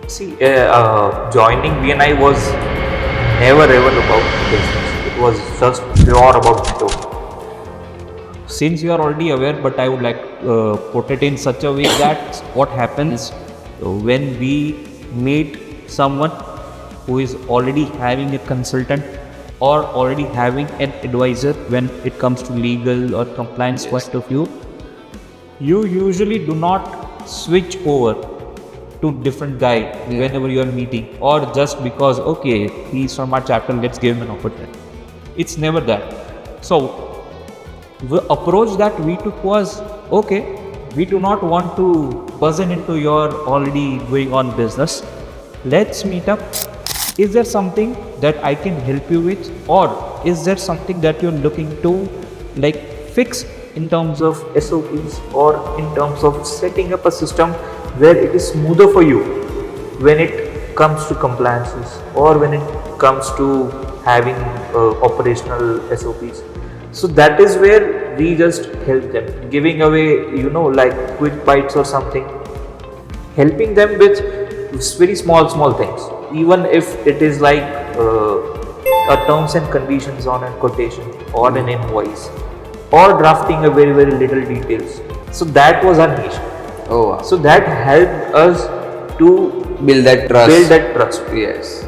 See, joining BNI was never ever about business. It was just pure about networking. Since you are already aware, but I would like put it in such a way that what happens when we meet someone who is already having a consultant or already having an advisor when it comes to legal or compliance point of view, you usually do not switch over to different guy whenever you are meeting, or just because okay he's from our chapter, let's give him an opportunity. It's never that. So the approach that we took was, okay, we do not want to buzz into your already going on business. Let's meet up. Is there something that I can help you with, or is there something that you're looking to like fix in terms of SOPs, or in terms of setting up a system where it is smoother for you when it comes to compliances, or when it comes to having operational SOPs. So that is where we just help them, giving away, like quick bites or something, helping them with very small things, even if it is like a terms and conditions on a quotation or an invoice, or drafting a very little details. So that was our niche. Oh, wow. So that helped us to Build that trust. build that trust. Yes.